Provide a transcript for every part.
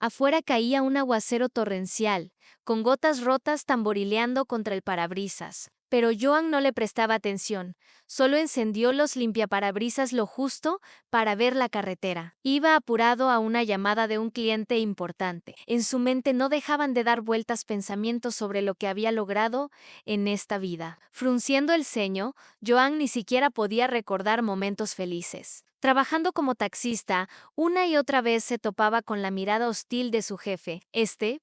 Afuera caía un aguacero torrencial, con gotas rotas tamborileando contra el parabrisas. Pero Joan no le prestaba atención, solo encendió los limpiaparabrisas lo justo para ver la carretera. Iba apurado a una llamada de un cliente importante. En su mente no dejaban de dar vueltas pensamientos sobre lo que había logrado en esta vida. Frunciendo el ceño, Joan ni siquiera podía recordar momentos felices. Trabajando como taxista, una y otra vez se topaba con la mirada hostil de su jefe.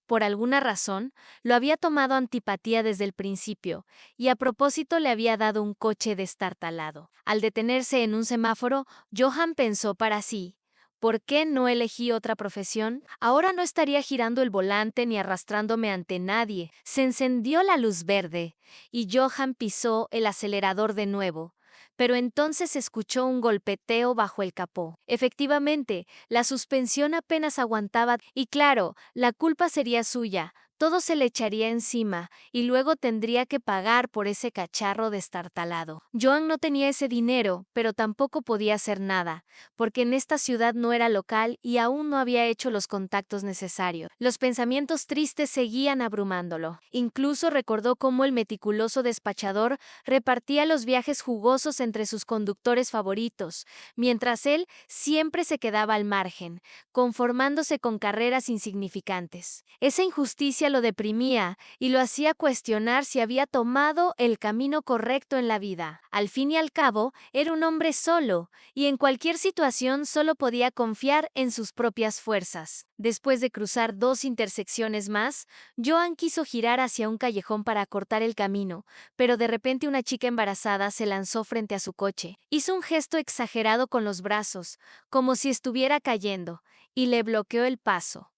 Por alguna razón, lo había tomado antipatía desde el principio, y a propósito le había dado un coche destartalado. Al detenerse en un semáforo, Johan pensó para sí: ¿por qué no elegí otra profesión? Ahora no estaría girando el volante ni arrastrándome ante nadie. Se encendió la luz verde, y Johan pisó el acelerador de nuevo. Pero entonces escuchó un golpeteo bajo el capó. Efectivamente, la suspensión apenas aguantaba, y claro, la culpa sería suya. Todo se le echaría encima, y luego tendría que pagar por ese cacharro destartalado. Joan no tenía ese dinero, pero tampoco podía hacer nada, porque en esta ciudad no era local y aún no había hecho los contactos necesarios. Los pensamientos tristes seguían abrumándolo. Incluso recordó cómo el meticuloso despachador repartía los viajes jugosos entre sus conductores favoritos, mientras él siempre se quedaba al margen, conformándose con carreras insignificantes. Esa injusticia lo deprimía y lo hacía cuestionar si había tomado el camino correcto en la vida. Al fin y al cabo, era un hombre solo, y en cualquier situación solo podía confiar en sus propias fuerzas. Después de cruzar 2 intersecciones más, Joan quiso girar hacia un callejón para cortar el camino, pero de repente una chica embarazada se lanzó frente a su coche. Hizo un gesto exagerado con los brazos, como si estuviera cayendo, y le bloqueó el paso.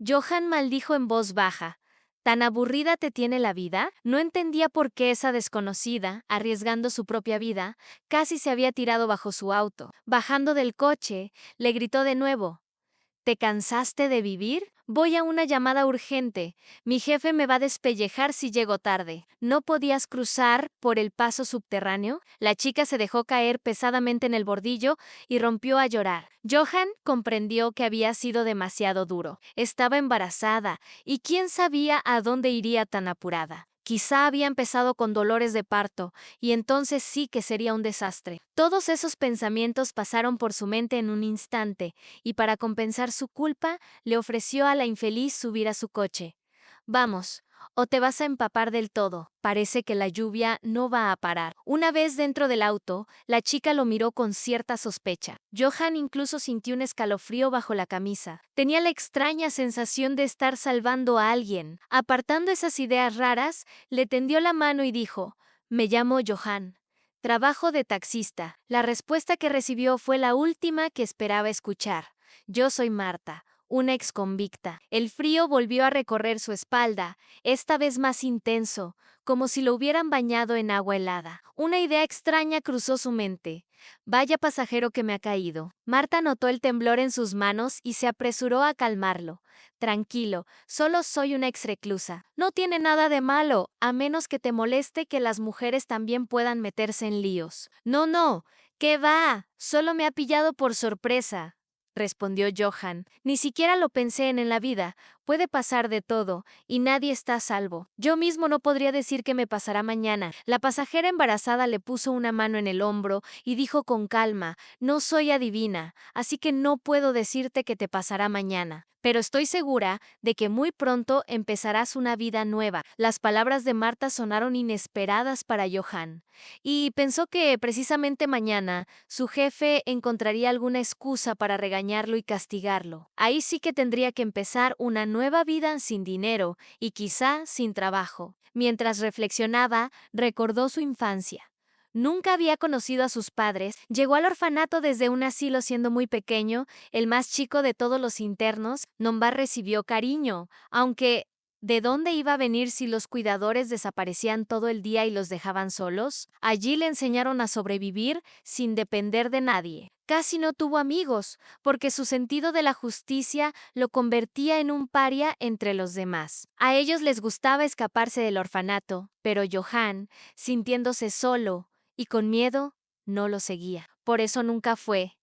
Johan maldijo en voz baja. ¿Tan aburrida te tiene la vida? No entendía por qué esa desconocida, arriesgando su propia vida, casi se había tirado bajo su auto. Bajando del coche, le gritó de nuevo: ¿te cansaste de vivir? Voy a una llamada urgente. Mi jefe me va a despellejar si llego tarde. ¿No podías cruzar por el paso subterráneo? La chica se dejó caer pesadamente en el bordillo y rompió a llorar. Johan comprendió que había sido demasiado duro. Estaba embarazada, y quién sabía a dónde iría tan apurada. Quizá había empezado con dolores de parto, y entonces sí que sería un desastre. Todos esos pensamientos pasaron por su mente en un instante, y para compensar su culpa, le ofreció a la infeliz subir a su coche. Vamos, o te vas a empapar del todo. Parece que la lluvia no va a parar. Una vez dentro del auto, la chica lo miró con cierta sospecha. Johan incluso sintió un escalofrío bajo la camisa. Tenía la extraña sensación de estar salvando a alguien. Apartando esas ideas raras, le tendió la mano y dijo: me llamo Johan. Trabajo de taxista. La respuesta que recibió fue la última que esperaba escuchar. Yo soy Marta, una exconvicta. El frío volvió a recorrer su espalda, esta vez más intenso, como si lo hubieran bañado en agua helada. Una idea extraña cruzó su mente. Vaya pasajero que me ha caído. Marta notó el temblor en sus manos y se apresuró a calmarlo. Tranquilo, solo soy una exreclusa. No tiene nada de malo, a menos que te moleste que las mujeres también puedan meterse en líos. No, no, ¿qué va? Solo me ha pillado por sorpresa, respondió Johan. Ni siquiera lo pensé en la vida. Puede pasar de todo, y nadie está a salvo. Yo mismo no podría decir qué me pasará mañana. La pasajera embarazada le puso una mano en el hombro y dijo con calma: no soy adivina, así que no puedo decirte qué te pasará mañana. Pero estoy segura de que muy pronto empezarás una vida nueva. Las palabras de Marta sonaron inesperadas para Johan, y pensó que precisamente mañana su jefe encontraría alguna excusa para regañarlo y castigarlo. Ahí sí que tendría que empezar una nueva vida sin dinero y quizá sin trabajo. Mientras reflexionaba, recordó su infancia. Nunca había conocido a sus padres, llegó al orfanato desde un asilo siendo muy pequeño, el más chico de todos los internos. Nunca recibió cariño, aunque ¿de dónde iba a venir si los cuidadores desaparecían todo el día y los dejaban solos? Allí le enseñaron a sobrevivir sin depender de nadie. Casi no tuvo amigos, porque su sentido de la justicia lo convertía en un paria entre los demás. A ellos les gustaba escaparse del orfanato, pero Johan, sintiéndose solo y con miedo, no lo seguía. Por eso nunca fue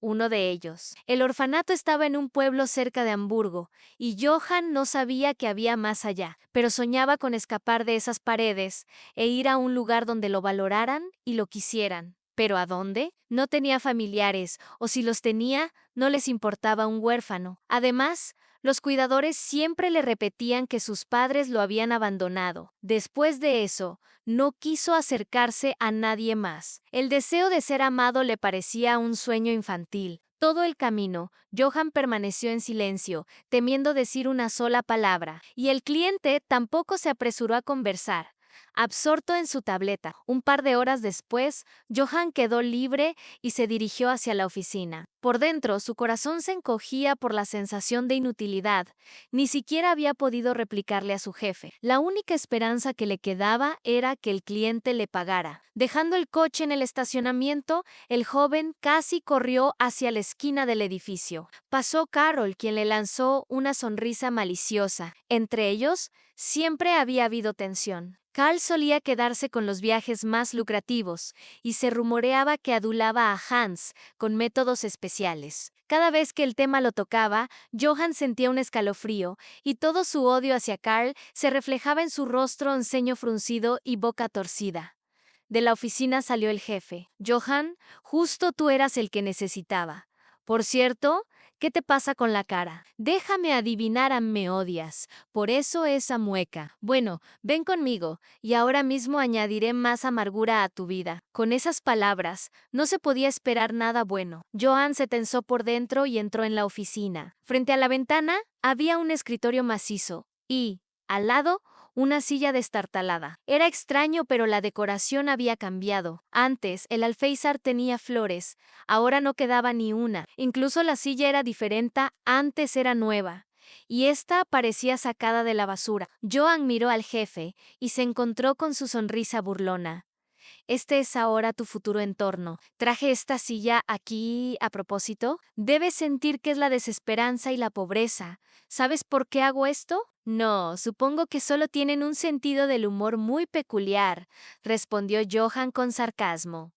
uno de ellos. El orfanato estaba en un pueblo cerca de Hamburgo, y Johann no sabía que había más allá, pero soñaba con escapar de esas paredes e ir a un lugar donde lo valoraran y lo quisieran. ¿Pero a dónde? No tenía familiares, o si los tenía, no les importaba un huérfano. Además, los cuidadores siempre le repetían que sus padres lo habían abandonado. Después de eso, no quiso acercarse a nadie más. El deseo de ser amado le parecía un sueño infantil. Todo el camino, Johann permaneció en silencio, temiendo decir una sola palabra, y el cliente tampoco se apresuró a conversar. Absorto en su tableta, un par de horas después, Johann quedó libre y se dirigió hacia la oficina. Por dentro, su corazón se encogía por la sensación de inutilidad. Ni siquiera había podido replicarle a su jefe. La única esperanza que le quedaba era que el cliente le pagara. Dejando el coche en el estacionamiento, el joven casi corrió hacia la esquina del edificio. Pasó Carol, quien le lanzó una sonrisa maliciosa. Entre ellos, siempre había habido tensión. Carl solía quedarse con los viajes más lucrativos y se rumoreaba que adulaba a Hans con métodos especiales. Cada vez que el tema lo tocaba, Johann sentía un escalofrío y todo su odio hacia Carl se reflejaba en su rostro en ceño fruncido y boca torcida. De la oficina salió el jefe. Johann, justo tú eras el que necesitaba. Por cierto, ¿qué te pasa con la cara? Déjame adivinar, me odias. Por eso esa mueca. Bueno, ven conmigo, y ahora mismo añadiré más amargura a tu vida. Con esas palabras, no se podía esperar nada bueno. Johann se tensó por dentro y entró en la oficina. Frente a la ventana, había un escritorio macizo, y, al lado, una silla destartalada. Era extraño, pero la decoración había cambiado. Antes, el alféizar tenía flores, ahora no quedaba ni una. Incluso la silla era diferente, antes era nueva. Y esta parecía sacada de la basura. Johann miró al jefe y se encontró con su sonrisa burlona. Este es ahora tu futuro entorno. Traje esta silla aquí a propósito. Debes sentir que es la desesperanza y la pobreza. ¿Sabes por qué hago esto? No, supongo que solo tienen un sentido del humor muy peculiar, respondió Johann con sarcasmo.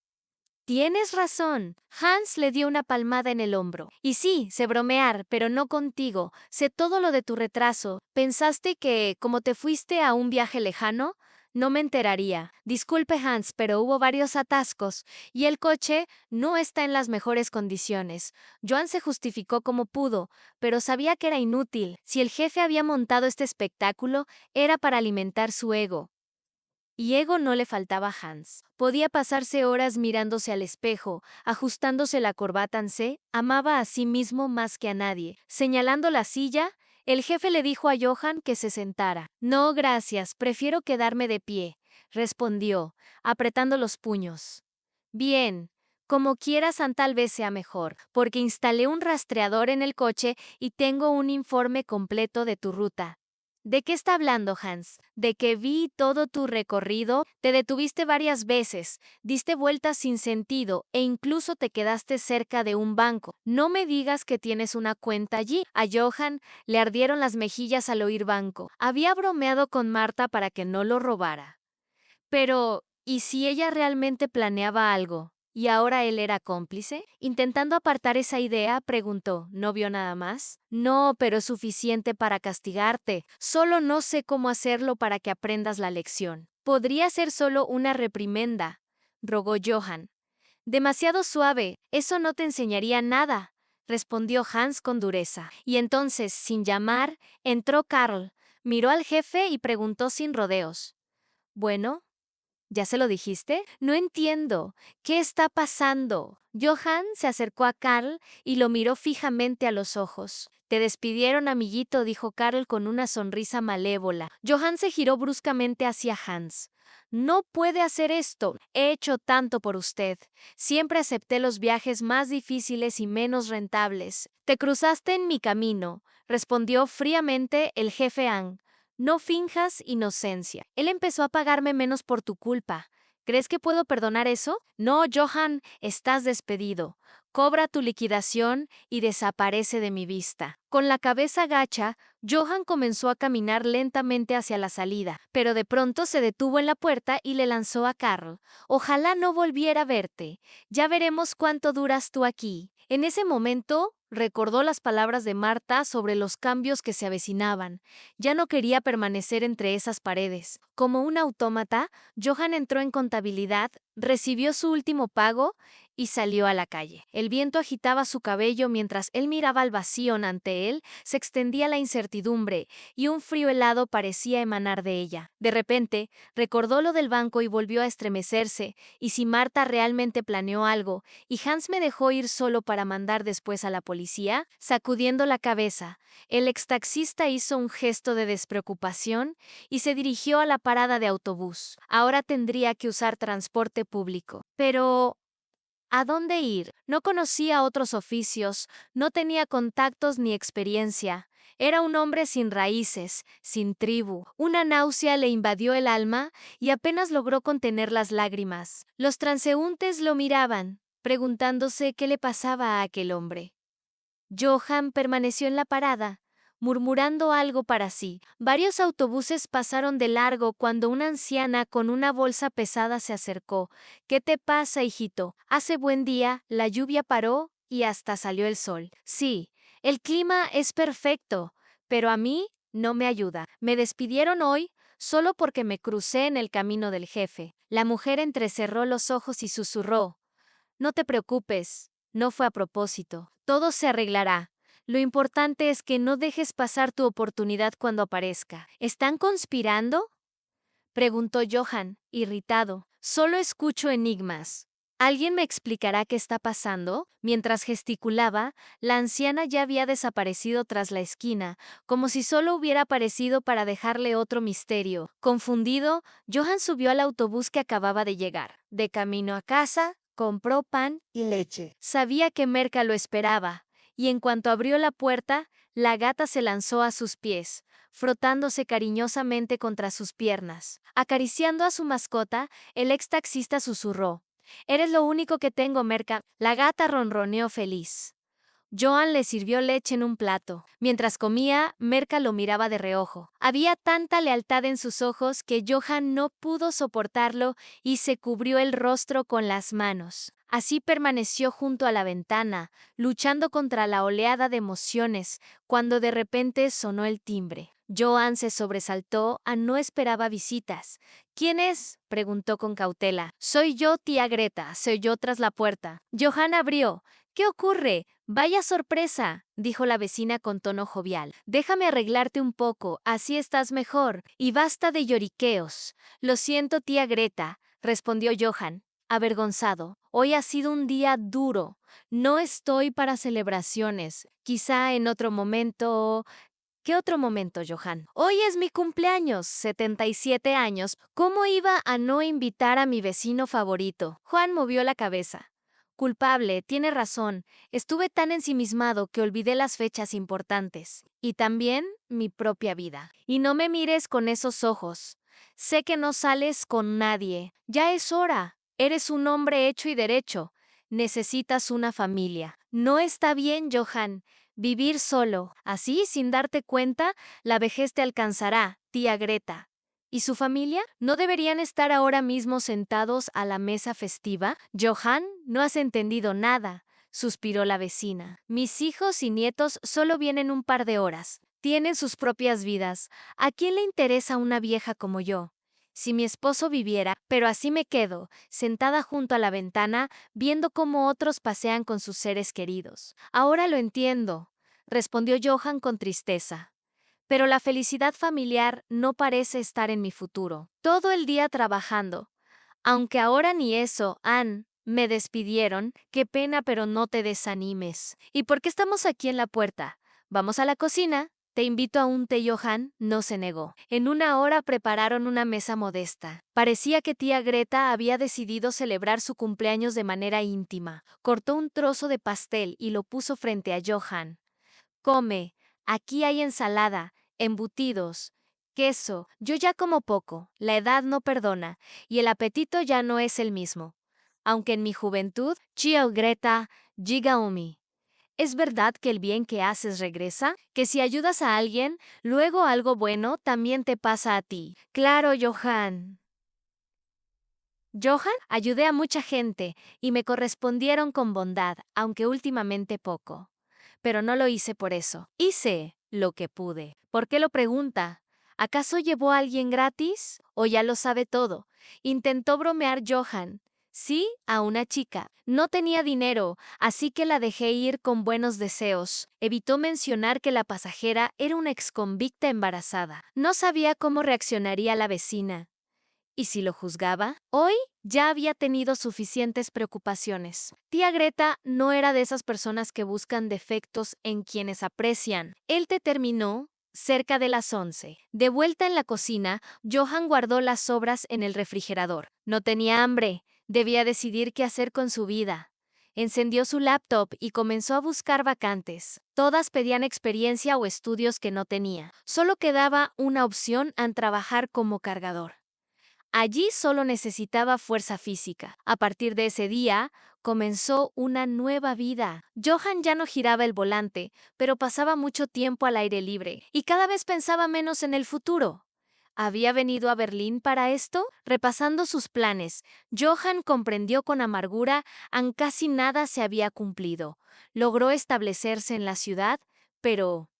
Tienes razón. Hans le dio una palmada en el hombro. Y sí, sé bromear, pero no contigo. Sé todo lo de tu retraso. ¿Pensaste que, como te fuiste a un viaje lejano, no me enteraría? Disculpe, Hans, pero hubo varios atascos y el coche no está en las mejores condiciones. Joan se justificó como pudo, pero sabía que era inútil. Si el jefe había montado este espectáculo, era para alimentar su ego. Y ego no le faltaba a Hans. Podía pasarse horas mirándose al espejo, ajustándose la corbata en C, amaba a sí mismo más que a nadie. Señalando la silla, el jefe le dijo a Johann que se sentara. No, gracias, prefiero quedarme de pie, respondió, apretando los puños. Bien, como quieras, tal vez sea mejor, porque instalé un rastreador en el coche y tengo un informe completo de tu ruta. ¿De qué está hablando, Hans? De que vi todo tu recorrido, te detuviste varias veces, diste vueltas sin sentido e incluso te quedaste cerca de un banco. No me digas que tienes una cuenta allí. A Johann le ardieron las mejillas al oír banco. Había bromeado con Marta para que no lo robara. Pero, ¿y si ella realmente planeaba algo? ¿Y ahora él era cómplice? Intentando apartar esa idea, preguntó, ¿no vio nada más? No, pero es suficiente para castigarte. Solo no sé cómo hacerlo para que aprendas la lección. Podría ser solo una reprimenda, rogó Johann. Demasiado suave, eso no te enseñaría nada, respondió Hans con dureza. Y entonces, sin llamar, entró Karl, miró al jefe y preguntó sin rodeos. Bueno, ¿ya se lo dijiste? No entiendo. ¿Qué está pasando? Johann se acercó a Karl y lo miró fijamente a los ojos. Te despidieron, amiguito, dijo Karl con una sonrisa malévola. Johann se giró bruscamente hacia Hans. No puede hacer esto. He hecho tanto por usted. Siempre acepté los viajes más difíciles y menos rentables. Te cruzaste en mi camino, respondió fríamente el jefe Ang. No finjas inocencia. Él empezó a pagarme menos por tu culpa. ¿Crees que puedo perdonar eso? No, Johann, estás despedido. Cobra tu liquidación y desaparece de mi vista. Con la cabeza gacha, Johann comenzó a caminar lentamente hacia la salida, pero de pronto se detuvo en la puerta y le lanzó a Karl. Ojalá no volviera a verte. Ya veremos cuánto duras tú aquí. En ese momento, recordó las palabras de Marta sobre los cambios que se avecinaban. Ya no quería permanecer entre esas paredes. Como un autómata, Johan entró en contabilidad, recibió su último pago y salió a la calle. El viento agitaba su cabello mientras él miraba al vacío ante él, se extendía la incertidumbre y un frío helado parecía emanar de ella. De repente, recordó lo del banco y volvió a estremecerse, y si Marta realmente planeó algo, y Hans me dejó ir solo para mandar después a la policía, sacudiendo la cabeza, el extaxista hizo un gesto de despreocupación y se dirigió a la parada de autobús. Ahora tendría que usar transporte público. Pero ¿a dónde ir? No conocía otros oficios, no tenía contactos ni experiencia. Era un hombre sin raíces, sin tribu. Una náusea le invadió el alma y apenas logró contener las lágrimas. Los transeúntes lo miraban, preguntándose qué le pasaba a aquel hombre. Johan permaneció en la parada, murmurando algo para sí. Varios autobuses pasaron de largo cuando una anciana con una bolsa pesada se acercó. ¿Qué te pasa, hijito? Hace buen día, la lluvia paró y hasta salió el sol. Sí, el clima es perfecto, pero a mí no me ayuda. Me despidieron hoy solo porque me crucé en el camino del jefe. La mujer entrecerró los ojos y susurró: no te preocupes, no fue a propósito. Todo se arreglará. Lo importante es que no dejes pasar tu oportunidad cuando aparezca. ¿Están conspirando? Preguntó Johan, irritado. Solo escucho enigmas. ¿Alguien me explicará qué está pasando? Mientras gesticulaba, la anciana ya había desaparecido tras la esquina, como si solo hubiera aparecido para dejarle otro misterio. Confundido, Johan subió al autobús que acababa de llegar. De camino a casa, compró pan y leche. Sabía que Merca lo esperaba, y en cuanto abrió la puerta, la gata se lanzó a sus pies, frotándose cariñosamente contra sus piernas. Acariciando a su mascota, el ex taxista susurró: eres lo único que tengo, Merca. La gata ronroneó feliz. Johan le sirvió leche en un plato. Mientras comía, Merca lo miraba de reojo. Había tanta lealtad en sus ojos que Johan no pudo soportarlo y se cubrió el rostro con las manos. Así permaneció junto a la ventana, luchando contra la oleada de emociones, cuando de repente sonó el timbre. Johan se sobresaltó, no esperaba visitas. ¿Quién es?, preguntó con cautela. Soy yo, tía Greta, se oyó tras la puerta. Johan abrió. ¿Qué ocurre? Vaya sorpresa, dijo la vecina con tono jovial. Déjame arreglarte un poco, así estás mejor. Y basta de lloriqueos. Lo siento, tía Greta, respondió Johan, avergonzado. Hoy ha sido un día duro. No estoy para celebraciones. Quizá en otro momento. ¿Qué otro momento, Johan? Hoy es mi cumpleaños, 77 años. ¿Cómo iba a no invitar a mi vecino favorito? Juan movió la cabeza. Culpable, tiene razón. Estuve tan ensimismado que olvidé las fechas importantes. Y también mi propia vida. Y no me mires con esos ojos. Sé que no sales con nadie. Ya es hora. Eres un hombre hecho y derecho. Necesitas una familia. No está bien, Johan. Vivir solo, así, sin darte cuenta, la vejez te alcanzará, tía Greta. ¿Y su familia? ¿No deberían estar ahora mismo sentados a la mesa festiva? Johan, no has entendido nada, suspiró la vecina. Mis hijos y nietos solo vienen un par de horas. Tienen sus propias vidas. ¿A quién le interesa una vieja como yo? Si mi esposo viviera, pero así me quedo, sentada junto a la ventana, viendo cómo otros pasean con sus seres queridos. Ahora lo entiendo, respondió Johan con tristeza. Pero la felicidad familiar no parece estar en mi futuro. Todo el día trabajando. Aunque ahora ni eso, Anne. Me despidieron. Qué pena, pero no te desanimes. ¿Y por qué estamos aquí en la puerta? ¿Vamos a la cocina? Te invito a un té, Johan. No se negó. En una hora prepararon una mesa modesta. Parecía que tía Greta había decidido celebrar su cumpleaños de manera íntima. Cortó un trozo de pastel y lo puso frente a Johan. Come. Aquí hay ensalada, embutidos, queso. Yo ya como poco. La edad no perdona, y el apetito ya no es el mismo. Aunque en mi juventud, Chio Greta, Gigaumi. ¿Es verdad que el bien que haces regresa? ¿Que si ayudas a alguien, luego algo bueno también te pasa a ti? Claro, Johan. Johan, ayudé a mucha gente y me correspondieron con bondad, aunque últimamente poco. Pero no lo hice por eso. Hice lo que pude. ¿Por qué lo pregunta? ¿Acaso llevó a alguien gratis? ¿O ya lo sabe todo? Intentó bromear Johan. Sí, a una chica. No tenía dinero, así que la dejé ir con buenos deseos. Evitó mencionar que la pasajera era una exconvicta embarazada. No sabía cómo reaccionaría la vecina. ¿Y si lo juzgaba? Hoy ya había tenido suficientes preocupaciones. Tía Greta no era de esas personas que buscan defectos en quienes aprecian. Él determinó cerca de las 11. De vuelta en la cocina, Johan guardó las sobras en el refrigerador. No tenía hambre, debía decidir qué hacer con su vida. Encendió su laptop y comenzó a buscar vacantes. Todas pedían experiencia o estudios que no tenía. Solo quedaba una opción en trabajar como cargador. Allí solo necesitaba fuerza física. A partir de ese día, comenzó una nueva vida. Johan ya no giraba el volante, pero pasaba mucho tiempo al aire libre y cada vez pensaba menos en el futuro. ¿Había venido a Berlín para esto? Repasando sus planes, Johan comprendió con amargura que casi nada se había cumplido. Logró establecerse en la ciudad, pero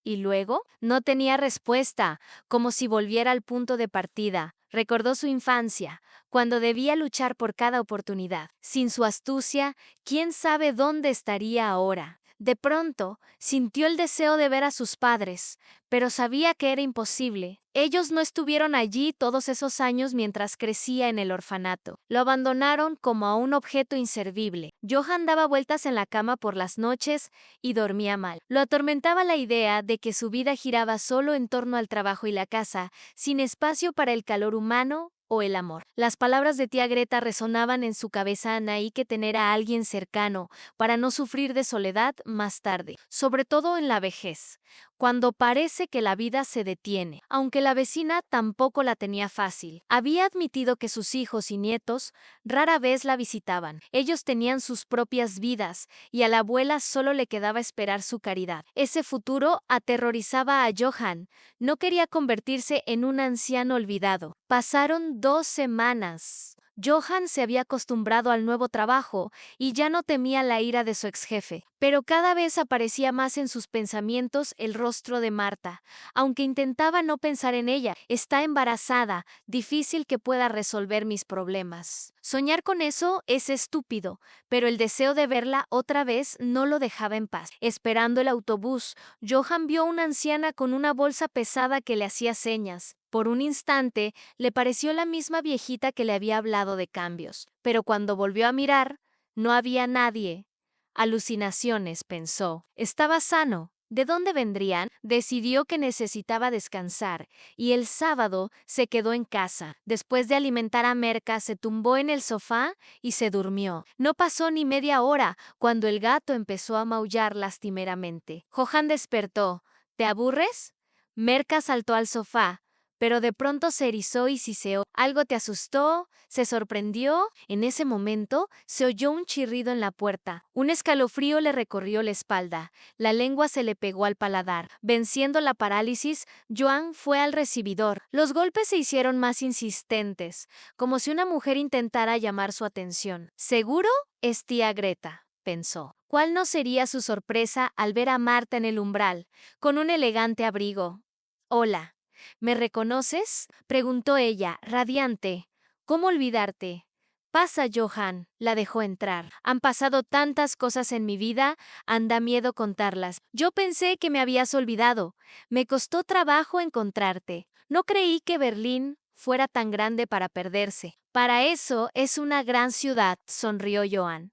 ¿y luego? No tenía respuesta, como si volviera al punto de partida. Recordó su infancia, cuando debía luchar por cada oportunidad. Sin su astucia, ¿quién sabe dónde estaría ahora? De pronto, sintió el deseo de ver a sus padres, pero sabía que era imposible. Ellos no estuvieron allí todos esos años mientras crecía en el orfanato. Lo abandonaron como a un objeto inservible. Johan daba vueltas en la cama por las noches y dormía mal. Lo atormentaba la idea de que su vida giraba solo en torno al trabajo y la casa, sin espacio para el calor humano o el amor. Las palabras de tía Greta resonaban en su cabeza. Hay que tener a alguien cercano para no sufrir de soledad más tarde, sobre todo en la vejez, cuando parece que la vida se detiene. Aunque la vecina tampoco la tenía fácil. Había admitido que sus hijos y nietos rara vez la visitaban. Ellos tenían sus propias vidas y a la abuela solo le quedaba esperar su caridad. Ese futuro aterrorizaba a Johan. No quería convertirse en un anciano olvidado. Pasaron 2 semanas. Johan se había acostumbrado al nuevo trabajo y ya no temía la ira de su exjefe, pero cada vez aparecía más en sus pensamientos el rostro de Marta. Aunque intentaba no pensar en ella, está embarazada, difícil que pueda resolver mis problemas. Soñar con eso es estúpido, pero el deseo de verla otra vez no lo dejaba en paz. Esperando el autobús, Johan vio a una anciana con una bolsa pesada que le hacía señas. Por un instante, le pareció la misma viejita que le había hablado de cambios, pero cuando volvió a mirar, no había nadie. Alucinaciones, pensó. Estaba sano. ¿De dónde vendrían? Decidió que necesitaba descansar, y el sábado se quedó en casa. Después de alimentar a Merca, se tumbó en el sofá y se durmió. No pasó ni media hora cuando el gato empezó a maullar lastimeramente. Johan despertó. ¿Te aburres? Merca saltó al sofá, pero de pronto se erizó y siseó. ¿Algo te asustó? ¿Se sorprendió? En ese momento se oyó un chirrido en la puerta. Un escalofrío le recorrió la espalda. La lengua se le pegó al paladar. Venciendo la parálisis, Joan fue al recibidor. Los golpes se hicieron más insistentes, como si una mujer intentara llamar su atención. ¿Seguro? Es tía Greta, pensó. ¿Cuál no sería su sorpresa al ver a Marta en el umbral, con un elegante abrigo? Hola. ¿Me reconoces? Preguntó ella, radiante. ¿Cómo olvidarte? Pasa, Johan, la dejó entrar. Han pasado tantas cosas en mi vida, anda miedo contarlas. Yo pensé que me habías olvidado. Me costó trabajo encontrarte. No creí que Berlín fuera tan grande para perderse. Para eso es una gran ciudad, sonrió Johan.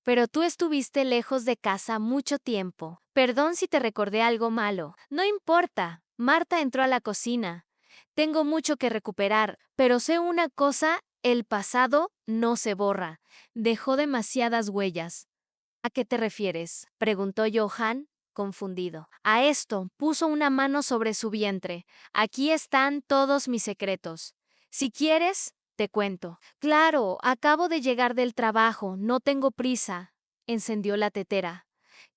Pero tú estuviste lejos de casa mucho tiempo. Perdón si te recordé algo malo. No importa. Marta entró a la cocina. Tengo mucho que recuperar, pero sé una cosa, el pasado no se borra. Dejó demasiadas huellas. ¿A qué te refieres? Preguntó Johan, confundido. A esto, puso una mano sobre su vientre. Aquí están todos mis secretos. Si quieres, te cuento. Claro, acabo de llegar del trabajo, no tengo prisa. Encendió la tetera.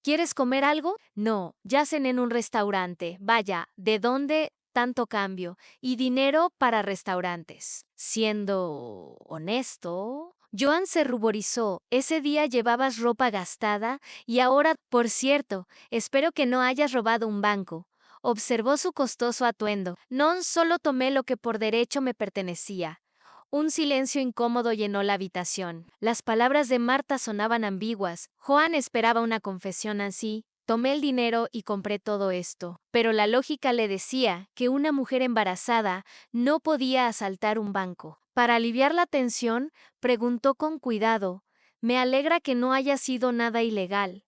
¿Quieres comer algo? No, ya cené en un restaurante. Vaya, ¿de dónde? tanto cambio y dinero para restaurantes. Siendo honesto, Joan se ruborizó. Ese día llevabas ropa gastada y ahora, por cierto, espero que no hayas robado un banco. Observó su costoso atuendo. No solo tomé lo que por derecho me pertenecía. Un silencio incómodo llenó la habitación. Las palabras de Marta sonaban ambiguas. Joan esperaba una confesión así. Tomé el dinero y compré todo esto. Pero la lógica le decía que una mujer embarazada no podía asaltar un banco. Para aliviar la tensión, preguntó con cuidado: «Me alegra que no haya sido nada ilegal.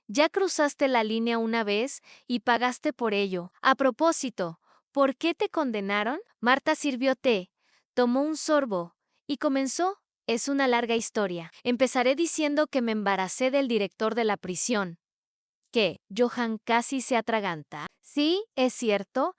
Ya cruzaste la línea una vez y pagaste por ello. A propósito, ¿por qué te condenaron?» Marta sirvió té, tomó un sorbo y comenzó. Es una larga historia. Empezaré diciendo que me embaracé del director de la prisión. ¿Qué? Johan casi se atraganta. Sí, es cierto.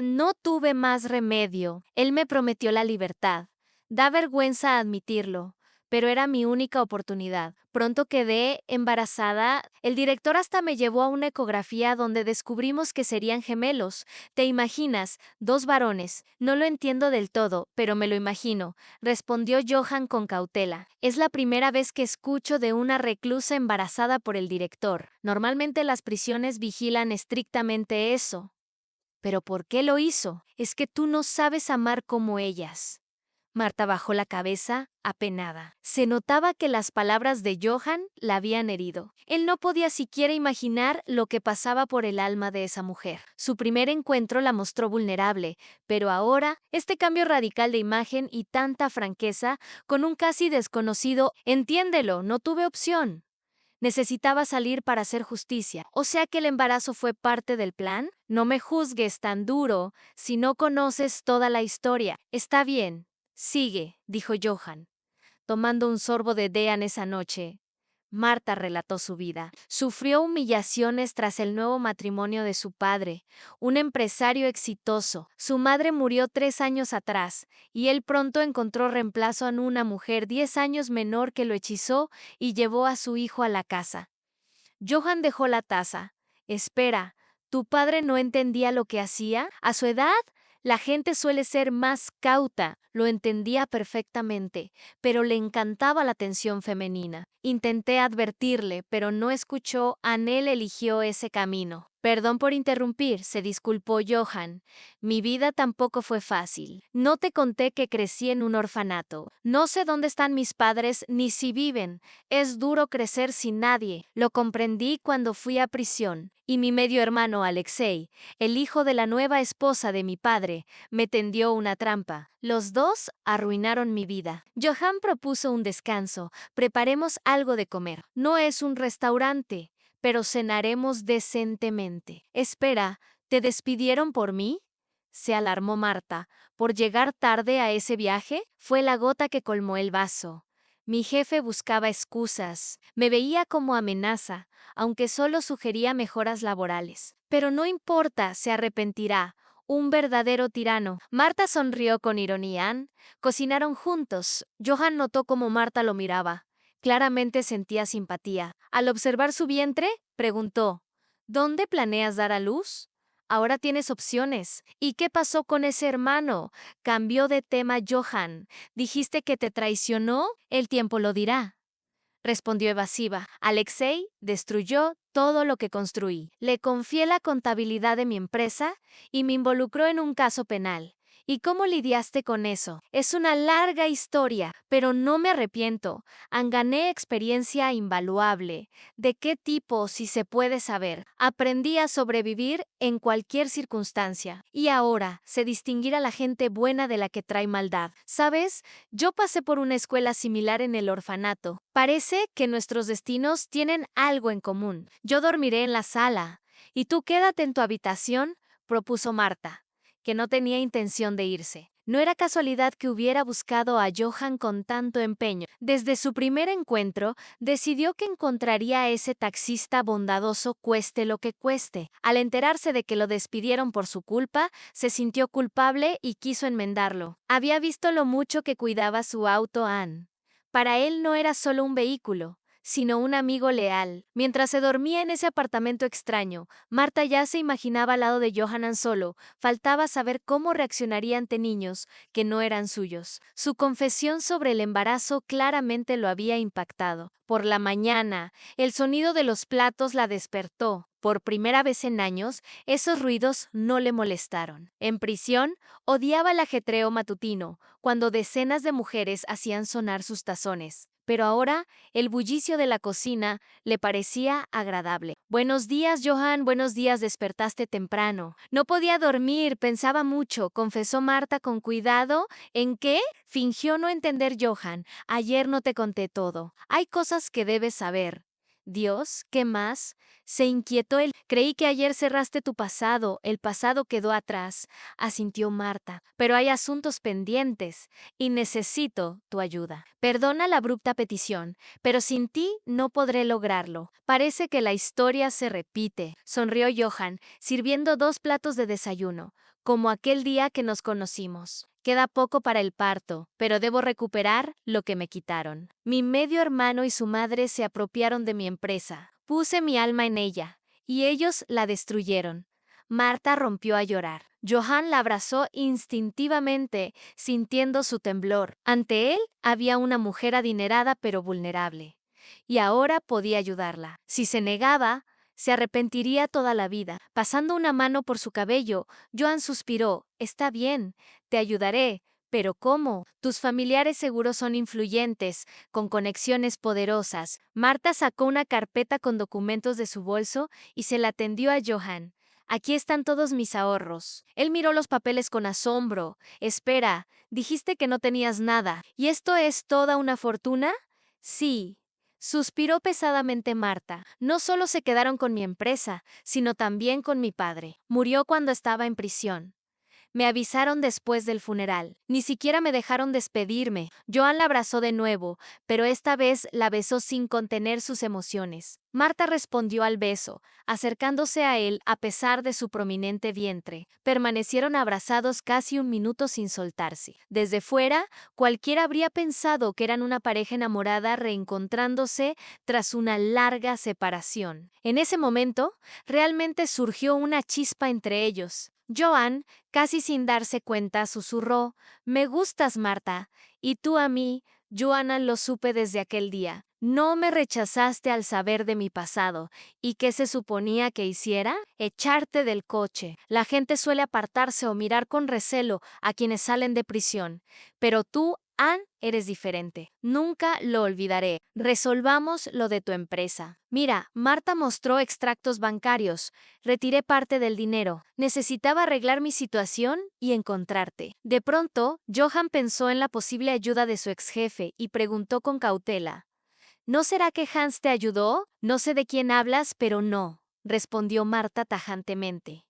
No tuve más remedio. Él me prometió la libertad. Da vergüenza admitirlo, pero era mi única oportunidad. Pronto quedé embarazada. El director hasta me llevó a una ecografía donde descubrimos que serían gemelos. ¿Te imaginas? 2 varones. No lo entiendo del todo, pero me lo imagino, respondió Johan con cautela. Es la primera vez que escucho de una reclusa embarazada por el director. Normalmente las prisiones vigilan estrictamente eso. ¿Pero por qué lo hizo? Es que tú no sabes amar como ellas. Marta bajó la cabeza, apenada. Se notaba que las palabras de Johan la habían herido. Él no podía siquiera imaginar lo que pasaba por el alma de esa mujer. Su primer encuentro la mostró vulnerable, pero ahora, este cambio radical de imagen y tanta franqueza, con un casi desconocido, entiéndelo, no tuve opción. Necesitaba salir para hacer justicia. O sea que el embarazo fue parte del plan. No me juzgues tan duro si no conoces toda la historia. Está bien. Sigue, dijo Johan. Tomando un sorbo de Dean esa noche, Marta relató su vida. Sufrió humillaciones tras el nuevo matrimonio de su padre, un empresario exitoso. Su madre murió 3 años atrás, y él pronto encontró reemplazo en una mujer 10 años menor que lo hechizó y llevó a su hijo a la casa. Johan dejó la taza. Espera, ¿tu padre no entendía lo que hacía? A su edad, la gente suele ser más cauta, lo entendía perfectamente, pero le encantaba la atención femenina. Intenté advertirle, pero no escuchó. Anel eligió ese camino. Perdón por interrumpir, se disculpó Johan. Mi vida tampoco fue fácil. No te conté que crecí en un orfanato. No sé dónde están mis padres ni si viven. Es duro crecer sin nadie. Lo comprendí cuando fui a prisión. Y mi medio hermano Alexei, el hijo de la nueva esposa de mi padre, me tendió una trampa. Los dos arruinaron mi vida. Johan propuso un descanso. Preparemos algo de comer. No es un restaurante, pero cenaremos decentemente. Espera, ¿te despidieron por mí? Se alarmó Marta. ¿Por llegar tarde a ese viaje? Fue la gota que colmó el vaso. Mi jefe buscaba excusas. Me veía como amenaza, aunque solo sugería mejoras laborales. Pero no importa, se arrepentirá. Un verdadero tirano. Marta sonrió con ironía. Cocinaron juntos. Johan notó cómo Marta lo miraba. Claramente sentía simpatía. Al observar su vientre, preguntó: ¿Dónde planeas dar a luz? Ahora tienes opciones. ¿Y qué pasó con ese hermano? Cambió de tema Johan. ¿Dijiste que te traicionó? El tiempo lo dirá. Respondió evasiva. Alexei destruyó todo lo que construí. Le confié la contabilidad de mi empresa y me involucró en un caso penal. ¿Y cómo lidiaste con eso? Es una larga historia, pero no me arrepiento. Gané experiencia invaluable. ¿De qué tipo, si se puede saber? Aprendí a sobrevivir en cualquier circunstancia. Y ahora sé distinguir a la gente buena de la que trae maldad. ¿Sabes? Yo pasé por una escuela similar en el orfanato. Parece que nuestros destinos tienen algo en común. Yo dormiré en la sala. ¿Y tú quédate en tu habitación?, propuso Marta, que no tenía intención de irse. No era casualidad que hubiera buscado a Johan con tanto empeño. Desde su primer encuentro, decidió que encontraría a ese taxista bondadoso cueste lo que cueste. Al enterarse de que lo despidieron por su culpa, se sintió culpable y quiso enmendarlo. Había visto lo mucho que cuidaba su auto Anne. Para él no era solo un vehículo, sino un amigo leal. Mientras se dormía en ese apartamento extraño, Marta ya se imaginaba al lado de Johanan solo. Faltaba saber cómo reaccionaría ante niños que no eran suyos. Su confesión sobre el embarazo claramente lo había impactado. Por la mañana, el sonido de los platos la despertó. Por primera vez en años, esos ruidos no le molestaron. En prisión, odiaba el ajetreo matutino, cuando decenas de mujeres hacían sonar sus tazones. Pero ahora, el bullicio de la cocina le parecía agradable. Buenos días, Johan, buenos días, despertaste temprano. No podía dormir, pensaba mucho, confesó Marta con cuidado. ¿En qué? Fingió no entender Johan. Ayer no te conté todo. Hay cosas que debes saber. Dios, ¿qué más? Se inquietó él. Creí que ayer cerraste tu pasado, el pasado quedó atrás, asintió Marta. Pero hay asuntos pendientes y necesito tu ayuda. Perdona la abrupta petición, pero sin ti no podré lograrlo. Parece que la historia se repite, sonrió Johan, sirviendo 2 platos de desayuno, como aquel día que nos conocimos. Queda poco para el parto, pero debo recuperar lo que me quitaron. Mi medio hermano y su madre se apropiaron de mi empresa. Puse mi alma en ella, y ellos la destruyeron. Marta rompió a llorar. Johan la abrazó instintivamente, sintiendo su temblor. Ante él había una mujer adinerada pero vulnerable. Y ahora podía ayudarla. Si se negaba, se arrepentiría toda la vida. Pasando una mano por su cabello, Johan suspiró. Está bien, te ayudaré. ¿Pero cómo? Tus familiares seguros son influyentes, con conexiones poderosas. Marta sacó una carpeta con documentos de su bolso y se la tendió a Johan. Aquí están todos mis ahorros. Él miró los papeles con asombro. Espera, dijiste que no tenías nada. ¿Y esto es toda una fortuna? Sí. Suspiró pesadamente Marta. No solo se quedaron con mi empresa, sino también con mi padre. Murió cuando estaba en prisión. Me avisaron después del funeral. Ni siquiera me dejaron despedirme. Joan la abrazó de nuevo, pero esta vez la besó sin contener sus emociones. Marta respondió al beso, acercándose a él a pesar de su prominente vientre. Permanecieron abrazados casi un minuto sin soltarse. Desde fuera, cualquiera habría pensado que eran una pareja enamorada reencontrándose tras una larga separación. En ese momento, realmente surgió una chispa entre ellos. Joan, casi sin darse cuenta, susurró, «Me gustas, Marta, y tú a mí». Joana, lo supe desde aquel día. No me rechazaste al saber de mi pasado. ¿Y qué se suponía que hiciera? Echarte del coche. La gente suele apartarse o mirar con recelo a quienes salen de prisión. Pero tú, Anne, eres diferente. Nunca lo olvidaré. Resolvamos lo de tu empresa. Mira, Marta mostró extractos bancarios. Retiré parte del dinero. Necesitaba arreglar mi situación y encontrarte. De pronto, Johan pensó en la posible ayuda de su exjefe y preguntó con cautela. ¿No será que Hans te ayudó? No sé de quién hablas, pero no, respondió Marta tajantemente.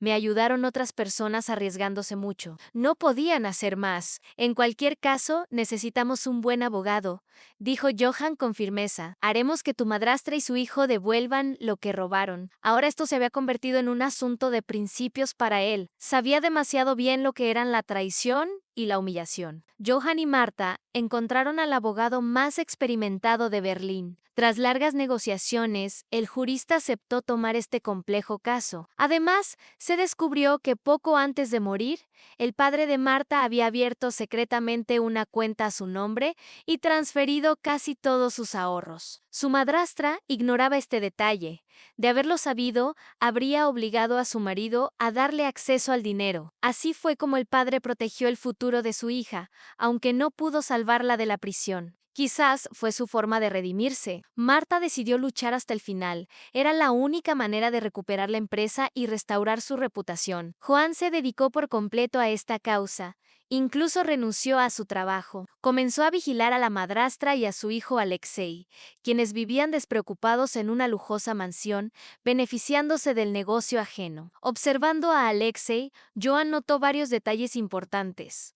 Me ayudaron otras personas arriesgándose mucho. No podían hacer más. En cualquier caso, necesitamos un buen abogado, dijo Johan con firmeza. Haremos que tu madrastra y su hijo devuelvan lo que robaron. Ahora esto se había convertido en un asunto de principios para él. Sabía demasiado bien lo que eran la traición y la humillación. Johan y Marta encontraron al abogado más experimentado de Berlín. Tras largas negociaciones, el jurista aceptó tomar este complejo caso. Además, se descubrió que poco antes de morir, el padre de Marta había abierto secretamente una cuenta a su nombre y transferido casi todos sus ahorros. Su madrastra ignoraba este detalle. De haberlo sabido, habría obligado a su marido a darle acceso al dinero. Así fue como el padre protegió el futuro de su hija, aunque no pudo salvarla de la prisión. Quizás fue su forma de redimirse. Marta decidió luchar hasta el final. Era la única manera de recuperar la empresa y restaurar su reputación. Juan se dedicó por completo a esta causa. Incluso renunció a su trabajo. Comenzó a vigilar a la madrastra y a su hijo Alexei, quienes vivían despreocupados en una lujosa mansión, beneficiándose del negocio ajeno. Observando a Alexei, Joan notó varios detalles importantes.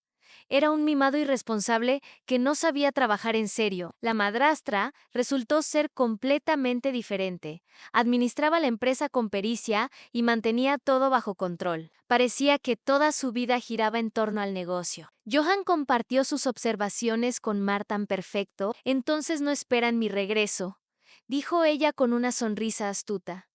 Era un mimado irresponsable que no sabía trabajar en serio. La madrastra resultó ser completamente diferente. Administraba la empresa con pericia y mantenía todo bajo control. Parecía que toda su vida giraba en torno al negocio. Johan compartió sus observaciones con Mar tan perfecto. Entonces no esperan mi regreso, dijo ella con una sonrisa astuta.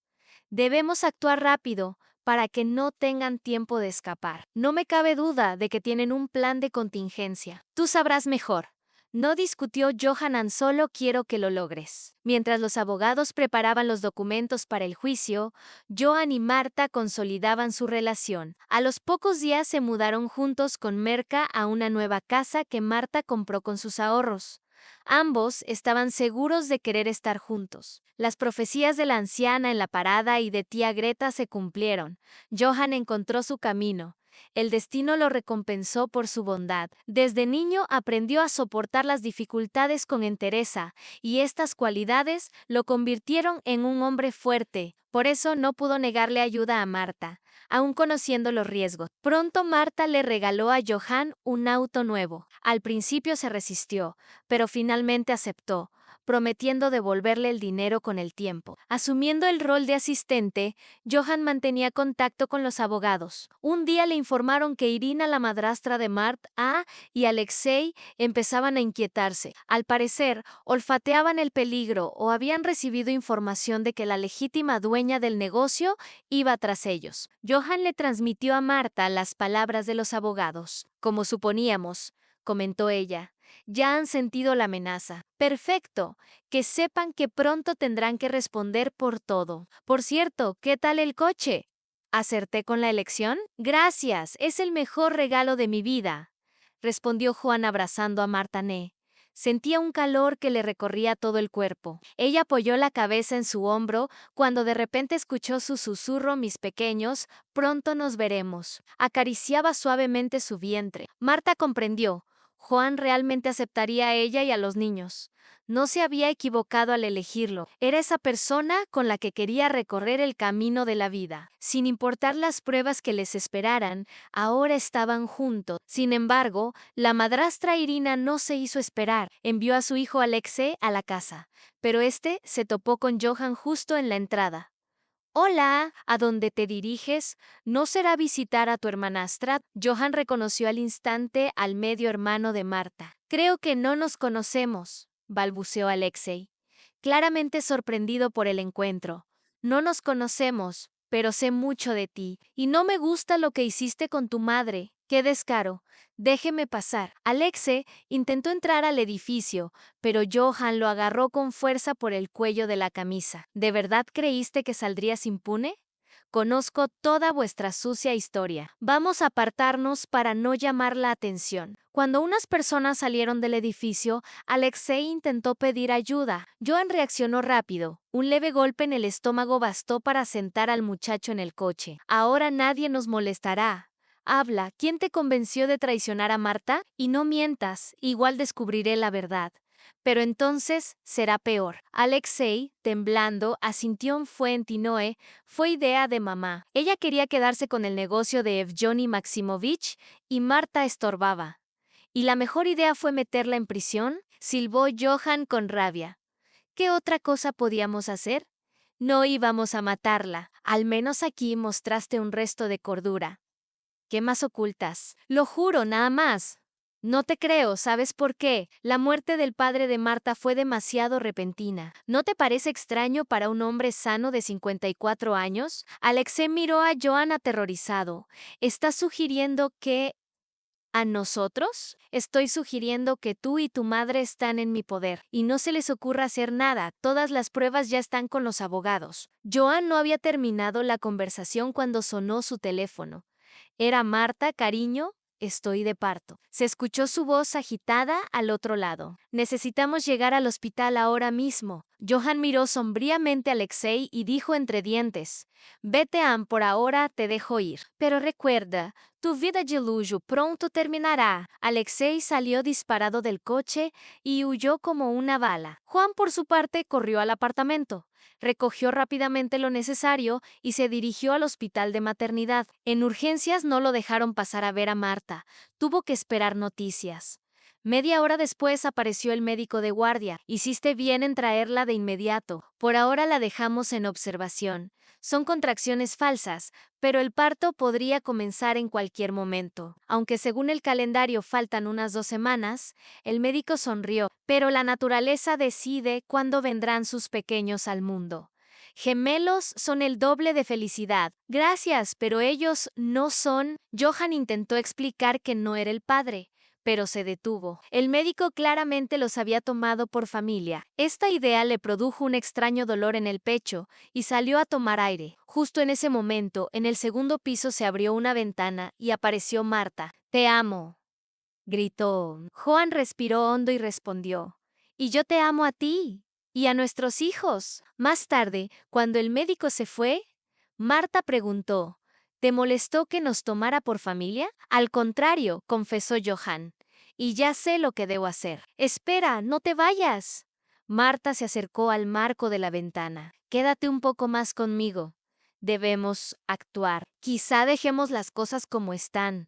Debemos actuar rápido para que no tengan tiempo de escapar. No me cabe duda de que tienen un plan de contingencia. Tú sabrás mejor. No discutió Johanan, solo quiero que lo logres. Mientras los abogados preparaban los documentos para el juicio, Johan y Marta consolidaban su relación. A los pocos días se mudaron juntos con Merca a una nueva casa que Marta compró con sus ahorros. Ambos estaban seguros de querer estar juntos. Las profecías de la anciana en la parada y de tía Greta se cumplieron. Johan encontró su camino. El destino lo recompensó por su bondad. Desde niño aprendió a soportar las dificultades con entereza, y estas cualidades lo convirtieron en un hombre fuerte. Por eso no pudo negarle ayuda a Marta, aun conociendo los riesgos. Pronto Marta le regaló a Johan un auto nuevo. Al principio se resistió, pero finalmente aceptó, prometiendo devolverle el dinero con el tiempo. Asumiendo el rol de asistente, Johan mantenía contacto con los abogados. Un día le informaron que Irina, la madrastra de Marta, y Alexei empezaban a inquietarse. Al parecer, olfateaban el peligro o habían recibido información de que la legítima dueña del negocio iba tras ellos. Johan le transmitió a Marta las palabras de los abogados. Como suponíamos, comentó ella. Ya han sentido la amenaza. Perfecto. Que sepan que pronto tendrán que responder por todo. Por cierto, ¿qué tal el coche? ¿Acerté con la elección? Gracias, es el mejor regalo de mi vida, respondió Juan abrazando a Martané. Sentía un calor que le recorría todo el cuerpo. Ella apoyó la cabeza en su hombro cuando de repente escuchó su susurro: mis pequeños, pronto nos veremos. Acariciaba suavemente su vientre. Marta comprendió. Juan realmente aceptaría a ella y a los niños. No se había equivocado al elegirlo. Era esa persona con la que quería recorrer el camino de la vida. Sin importar las pruebas que les esperaran, ahora estaban juntos. Sin embargo, la madrastra Irina no se hizo esperar. Envió a su hijo Alexei a la casa, pero este se topó con Johan justo en la entrada. Hola, ¿a dónde te diriges? ¿No será visitar a tu hermanastra? Johan reconoció al instante al medio hermano de Marta. Creo que no nos conocemos, balbuceó Alexei, claramente sorprendido por el encuentro. No nos conocemos, pero sé mucho de ti, y no me gusta lo que hiciste con tu madre. ¡Qué descaro! Déjeme pasar. Alexei intentó entrar al edificio, pero Johan lo agarró con fuerza por el cuello de la camisa. ¿De verdad creíste que saldrías impune? Conozco toda vuestra sucia historia. Vamos a apartarnos para no llamar la atención. Cuando unas personas salieron del edificio, Alexei intentó pedir ayuda. Johan reaccionó rápido. Un leve golpe en el estómago bastó para sentar al muchacho en el coche. Ahora nadie nos molestará. Habla, ¿quién te convenció de traicionar a Marta? Y no mientas, igual descubriré la verdad. Pero entonces será peor. Alexei, temblando, asintió. Fue idea de mamá. Ella quería quedarse con el negocio de Evgeny Maximovich y Marta estorbaba. ¿Y la mejor idea fue meterla en prisión? Silbó Johan con rabia. ¿Qué otra cosa podíamos hacer? No íbamos a matarla. Al menos aquí mostraste un resto de cordura. ¿Qué más ocultas? Lo juro, nada más. No te creo, ¿sabes por qué? La muerte del padre de Marta fue demasiado repentina. ¿No te parece extraño para un hombre sano de 54 años? Alexei miró a Johan aterrorizado. ¿Estás sugiriendo que... ¿A nosotros? Estoy sugiriendo que tú y tu madre están en mi poder, y no se les ocurra hacer nada, todas las pruebas ya están con los abogados. Johan no había terminado la conversación cuando sonó su teléfono. Era Marta. Cariño, estoy de parto. Se escuchó su voz agitada al otro lado. Necesitamos llegar al hospital ahora mismo. Johan miró sombríamente a Alexei y dijo entre dientes: Vete, Anne, por ahora te dejo ir. Pero recuerda, tu vida de lujo pronto terminará. Alexei salió disparado del coche y huyó como una bala. Juan, por su parte, corrió al apartamento. Recogió rápidamente lo necesario y se dirigió al hospital de maternidad. En urgencias no lo dejaron pasar a ver a Marta. Tuvo que esperar noticias. Media hora después apareció el médico de guardia. Hiciste bien en traerla de inmediato. Por ahora la dejamos en observación. Son contracciones falsas, pero el parto podría comenzar en cualquier momento. Aunque según el calendario faltan unas 2 semanas, el médico sonrió, pero la naturaleza decide cuándo vendrán sus pequeños al mundo. Gemelos son el doble de felicidad. Gracias, pero ellos no son. Johan intentó explicar que no era el padre, pero se detuvo. El médico claramente los había tomado por familia. Esta idea le produjo un extraño dolor en el pecho y salió a tomar aire. Justo en ese momento, en el segundo piso se abrió una ventana y apareció Marta. Te amo, gritó. Juan respiró hondo y respondió: Y yo te amo a ti y a nuestros hijos. Más tarde, cuando el médico se fue, Marta preguntó: ¿Te molestó que nos tomara por familia? Al contrario, confesó Johan. Y ya sé lo que debo hacer. Espera, no te vayas. Marta se acercó al marco de la ventana. Quédate un poco más conmigo. Debemos actuar. Quizá dejemos las cosas como están.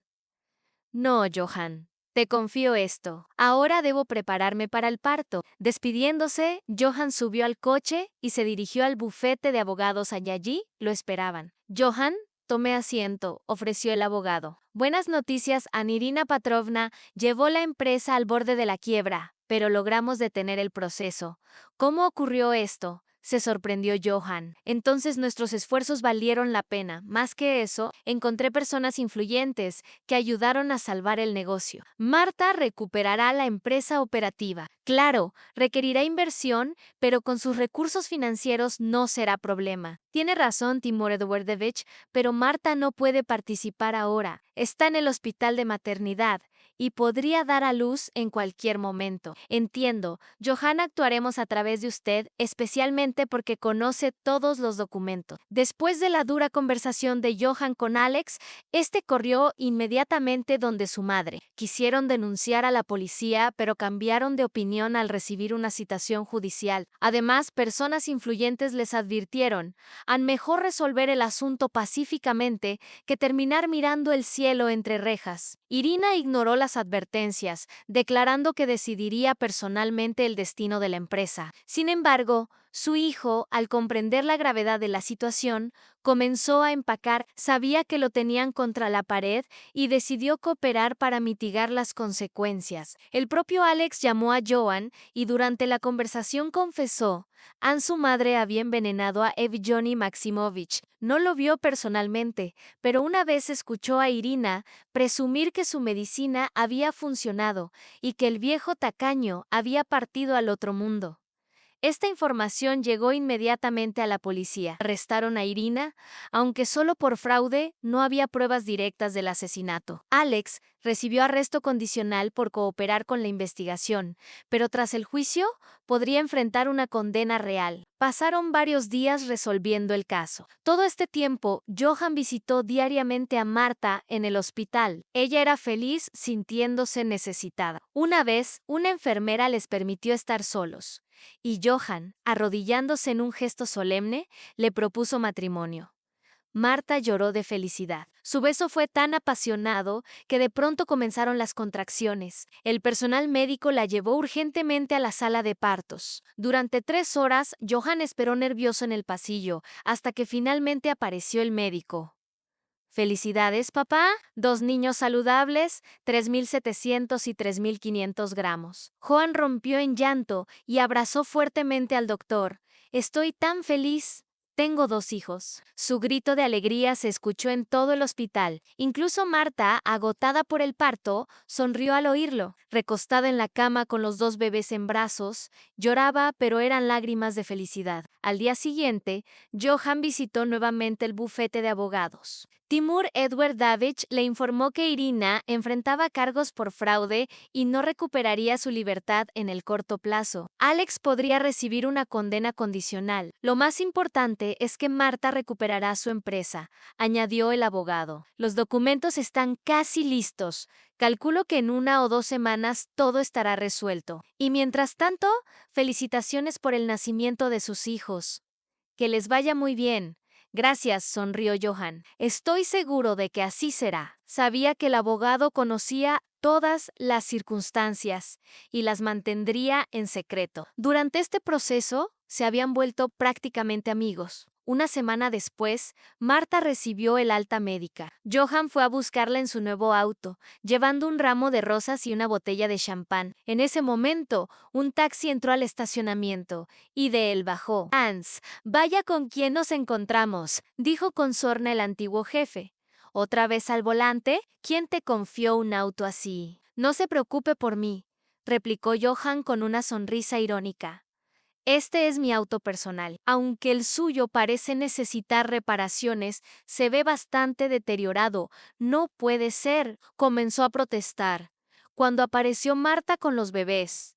No, Johan. Te confío esto. Ahora debo prepararme para el parto. Despidiéndose, Johan subió al coche y se dirigió al bufete de abogados. Allí lo esperaban. Johan, tome asiento, ofreció el abogado. Buenas noticias, Anirina Petrovna. Llevó la empresa al borde de la quiebra, pero logramos detener el proceso. ¿Cómo ocurrió esto? Se sorprendió Johan. Entonces nuestros esfuerzos valieron la pena. Más que eso, encontré personas influyentes que ayudaron a salvar el negocio. Marta recuperará la empresa operativa. Claro, requerirá inversión, pero con sus recursos financieros no será problema. Tiene razón Timur Eduardovich, pero Marta no puede participar ahora. Está en el hospital de maternidad y podría dar a luz en cualquier momento. Entiendo, Johan, actuaremos a través de usted, especialmente porque conoce todos los documentos. Después de la dura conversación de Johan con Alex, este corrió inmediatamente donde su madre. Quisieron denunciar a la policía, pero cambiaron de opinión al recibir una citación judicial. Además, personas influyentes les advirtieron: mejor resolver el asunto pacíficamente que terminar mirando el cielo entre rejas. Irina ignoró las advertencias, declarando que decidiría personalmente el destino de la empresa. Sin embargo, su hijo, al comprender la gravedad de la situación, comenzó a empacar. Sabía que lo tenían contra la pared y decidió cooperar para mitigar las consecuencias. El propio Alex llamó a Johan y durante la conversación confesó: su madre había envenenado a Evgeny Maximovich. No lo vio personalmente, pero una vez escuchó a Irina presumir que su medicina había funcionado y que el viejo tacaño había partido al otro mundo. Esta información llegó inmediatamente a la policía. Arrestaron a Irina, aunque solo por fraude no había pruebas directas del asesinato. Alex recibió arresto condicional por cooperar con la investigación, pero tras el juicio podría enfrentar una condena real. Pasaron varios días resolviendo el caso. Todo este tiempo, Johan visitó diariamente a Marta en el hospital. Ella era feliz, sintiéndose necesitada. Una vez, una enfermera les permitió estar solos, y Johan, arrodillándose en un gesto solemne, le propuso matrimonio. Marta lloró de felicidad. Su beso fue tan apasionado que de pronto comenzaron las contracciones. El personal médico la llevó urgentemente a la sala de partos. Durante 3 horas, Johan esperó nervioso en el pasillo, hasta que finalmente apareció el médico. Felicidades, papá. 2 niños saludables, 3.700 y 3.500 gramos. Juan rompió en llanto y abrazó fuertemente al doctor. Estoy tan feliz. Tengo 2 hijos. Su grito de alegría se escuchó en todo el hospital. Incluso Marta, agotada por el parto, sonrió al oírlo. Recostada en la cama con los 2 bebés en brazos, lloraba, pero eran lágrimas de felicidad. Al día siguiente, Johan visitó nuevamente el bufete de abogados. Timur Edward Davich le informó que Irina enfrentaba cargos por fraude y no recuperaría su libertad en el corto plazo. Alex podría recibir una condena condicional. Lo más importante es que Marta recuperará su empresa, añadió el abogado. Los documentos están casi listos. Calculo que en 1 o 2 semanas todo estará resuelto. Y mientras tanto, felicitaciones por el nacimiento de sus hijos. Que les vaya muy bien. Gracias, sonrió Johan. Estoy seguro de que así será. Sabía que el abogado conocía todas las circunstancias y las mantendría en secreto. Durante este proceso, se habían vuelto prácticamente amigos. Una semana después, Marta recibió el alta médica. Johan fue a buscarla en su nuevo auto, llevando un ramo de rosas y una botella de champán. En ese momento, un taxi entró al estacionamiento y de él bajó. Hans, vaya con quién nos encontramos, dijo con sorna el antiguo jefe. ¿Otra vez al volante? ¿Quién te confió un auto así? No se preocupe por mí, replicó Johan con una sonrisa irónica. Este es mi auto personal. Aunque el suyo parece necesitar reparaciones, se ve bastante deteriorado. No puede ser, comenzó a protestar, cuando apareció Marta con los bebés.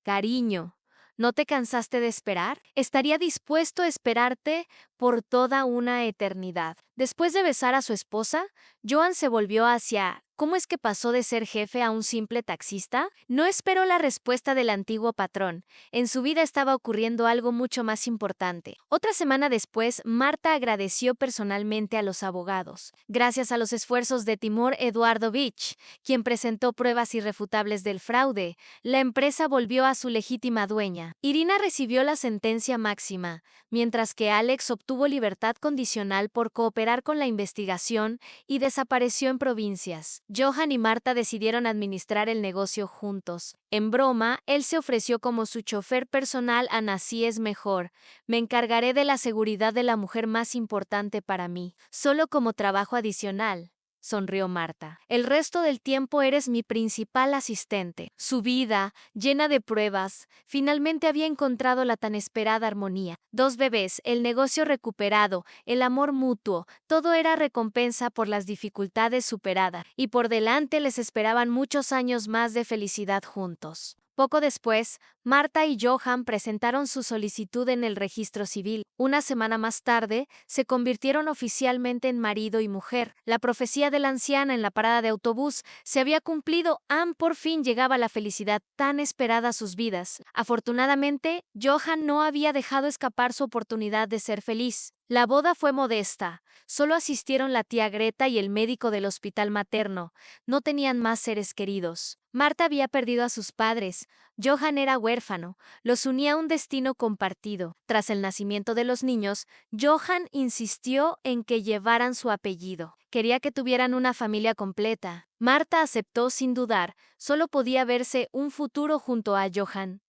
Cariño, ¿no te cansaste de esperar? Estaría dispuesto a esperarte por toda una eternidad. Después de besar a su esposa, Johan se volvió hacia ¿cómo es que pasó de ser jefe a un simple taxista? No esperó la respuesta del antiguo patrón. En su vida estaba ocurriendo algo mucho más importante. Otra semana después, Marta agradeció personalmente a los abogados. Gracias a los esfuerzos de Timur Eduardovich, quien presentó pruebas irrefutables del fraude, la empresa volvió a su legítima dueña. Irina recibió la sentencia máxima, mientras que Alex obtuvo libertad condicional por cooperar con la investigación y desapareció en provincias. Johan y Marta decidieron administrar el negocio juntos. En broma, él se ofreció como su chofer personal a Así es mejor. Me encargaré de la seguridad de la mujer más importante para mí, solo como trabajo adicional. Sonrió Marta. El resto del tiempo eres mi principal asistente. Su vida, llena de pruebas, finalmente había encontrado la tan esperada armonía. 2 bebés, el negocio recuperado, el amor mutuo, todo era recompensa por las dificultades superadas, y por delante les esperaban muchos años más de felicidad juntos. Poco después, Marta y Johan presentaron su solicitud en el registro civil. Una semana más tarde, se convirtieron oficialmente en marido y mujer. La profecía de la anciana en la parada de autobús se había cumplido. Por fin llegaba la felicidad tan esperada a sus vidas. Afortunadamente, Johan no había dejado escapar su oportunidad de ser feliz. La boda fue modesta. Solo asistieron la tía Greta y el médico del hospital materno. No tenían más seres queridos. Marta había perdido a sus padres. Johan era huérfano. Los unía un destino compartido. Tras el nacimiento de los niños, Johan insistió en que llevaran su apellido. Quería que tuvieran una familia completa. Marta aceptó sin dudar. Solo podía verse un futuro junto a Johan.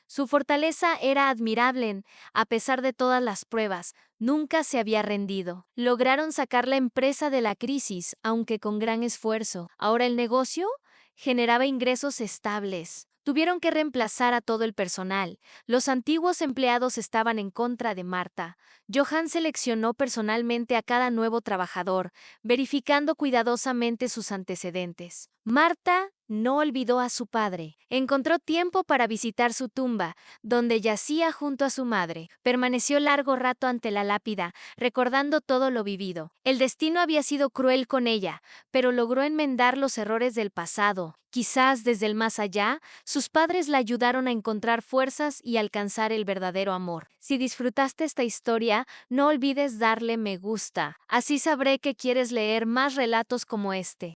Su fortaleza era admirable. A pesar de todas las pruebas, nunca se había rendido. Lograron sacar la empresa de la crisis, aunque con gran esfuerzo. Ahora el negocio generaba ingresos estables. Tuvieron que reemplazar a todo el personal. Los antiguos empleados estaban en contra de Marta. Johan seleccionó personalmente a cada nuevo trabajador, verificando cuidadosamente sus antecedentes. Marta no olvidó a su padre. Encontró tiempo para visitar su tumba, donde yacía junto a su madre. Permaneció largo rato ante la lápida, recordando todo lo vivido. El destino había sido cruel con ella, pero logró enmendar los errores del pasado. Quizás desde el más allá, sus padres la ayudaron a encontrar fuerzas y alcanzar el verdadero amor. Si disfrutaste esta historia, no olvides darle me gusta. Así sabré que quieres leer más relatos como este.